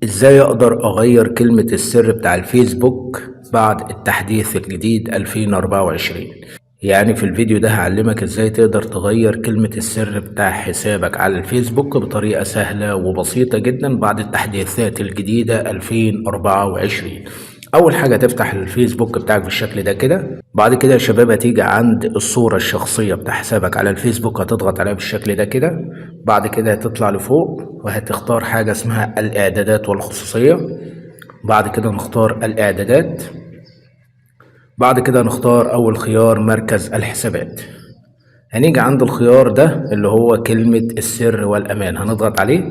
ازاي اقدر اغير كلمة السر بتاع الفيسبوك بعد التحديث الجديد 2024؟ يعني في الفيديو ده هعلمك ازاي تقدر تغير كلمة السر بتاع حسابك على الفيسبوك بطريقة سهلة وبسيطة جدا بعد التحديثات الجديدة 2024. اول حاجة تفتح الفيسبوك بتاعك بالشكل ده كده. بعد كده يا شباب هتيجي عند الصورة الشخصية بتاع حسابك على الفيسبوك، هتضغط عليها بالشكل ده كده. بعد كده هتطلع لفوق وهتختار حاجة اسمها الاعدادات والخصوصية. بعد كده نختار الاعدادات. بعد كده نختار اول خيار مركز الحسابات. هنيجي عند الخيار ده اللي هو كلمة السر والامان، هنضغط عليه.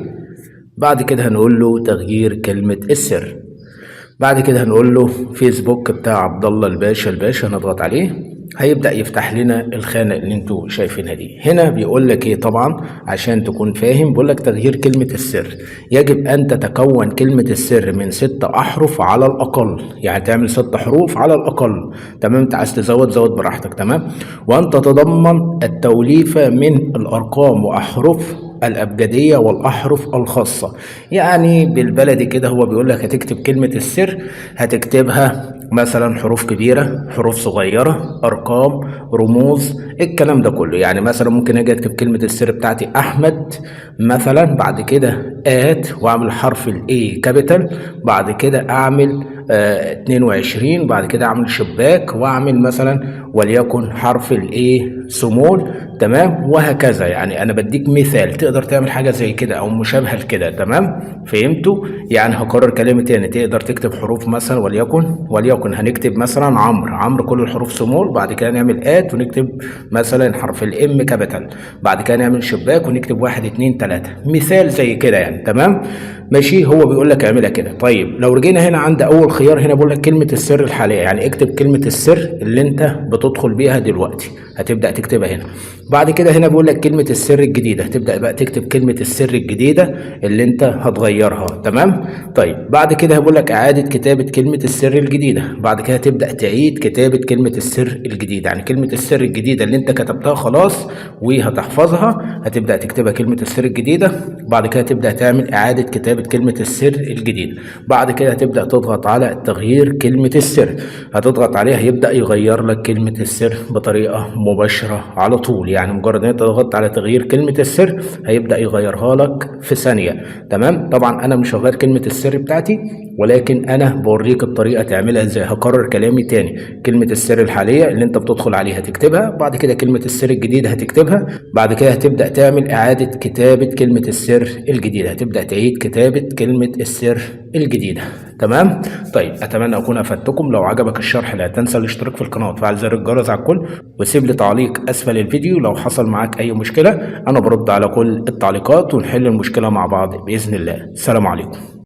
بعد كده هنقول له تغيير كلمة السر. بعد كده هنقول له فيسبوك بتاع عبد الله الباشا نضغط عليه. هيبدأ يفتح لنا الخانة اللي انتوا شايفينها دي. هنا بيقول لك ايه؟ طبعا عشان تكون فاهم بيقول لك تغيير كلمة السر. يجب ان تتكون كلمة السر من 6 احرف على الاقل، يعني تعمل 6 حروف على الاقل. تمام؟ انت عايز تزود زود براحتك. تمام؟ وان تتضمن التوليفة من الارقام واحرف الأبجدية والأحرف الخاصة. يعني بالبلدي كده هو بيقول لك هتكتب كلمة السر، هتكتبها مثلا حروف كبيرة، حروف صغيرة، أرقام، رموز، الكلام ده كله. يعني مثلا ممكن أجي أكتب كلمة السر بتاعتي أحمد مثلا، بعد كده وأعمل حرف الإيه كابيتال، بعد كده أعمل 22، بعد كده أعمل شباك وأعمل مثلا وليكن حرف الإيه سمول. تمام؟ وهكذا. يعني انا بديك مثال تقدر تعمل حاجه زي كده او مشابهه لكده. تمام؟ فهمتوا؟ يعني هكرر كلامي تاني. تقدر تكتب حروف مثلا وليكن هنكتب مثلا عمرو كل الحروف سمول، بعد كده نعمل ونكتب مثلا حرف الام كابيتال، بعد كده نعمل شباك ونكتب 1 2 3، مثال زي كده يعني. تمام؟ ماشي. هو بيقول لك اعملها كده. طيب لو رجينا هنا عند اول خيار، هنا بيقول لك كلمه السر الحاليه، يعني اكتب كلمه السر اللي انت بتدخل بيها دلوقتي، هتبدا تكتبها هنا. بعد كده هنا بيقول لك كلمه السر الجديده، هتبدا بقى تكتب كلمه السر الجديده اللي انت هتغيرها. تمام؟ طيب بعد كده بيقول لك اعاده كتابه كلمه السر الجديده، بعد كده تبدا تعيد كتابه كلمه السر الجديده. يعني كلمه السر الجديده اللي انت كتبتها خلاص وهتحفظها، هتبدا تكتبها كلمه السر الجديده. بعد كده تبدا تعمل اعاده كتابه كلمه السر الجديده. بعد كده هتبدا تضغط على تغيير كلمه السر، هتضغط عليها هيبدا يغير لك كلمه السر بطريقه مباشره على طول. يعني مجرد ان انت ضغطت على تغيير كلمه السر هيبدا يغيرها لك في ثانيه. تمام؟ طبعا انا مش هغير كلمه السر بتاعتي، ولكن انا بوريك الطريقه تعملها ازاي. هكرر كلامي تاني. كلمه السر الحاليه اللي انت بتدخل عليها تكتبها، بعد كده كلمه السر الجديده هتكتبها، بعد كده هتبدا تعمل اعاده كتابه كلمه السر الجديده، هتبدا تعيد كتابه كلمه السر الجديده. تمام؟ طيب اتمنى اكون افدتكم. لو عجبك الشرح لا تنسى الاشتراك في القناه وتفعل زر الجرس على الكل، وسيب لي تعليق اسفل الفيديو لو حصل معاك اي مشكله. انا برد على كل التعليقات ونحل المشكله مع بعض باذن الله. السلام عليكم.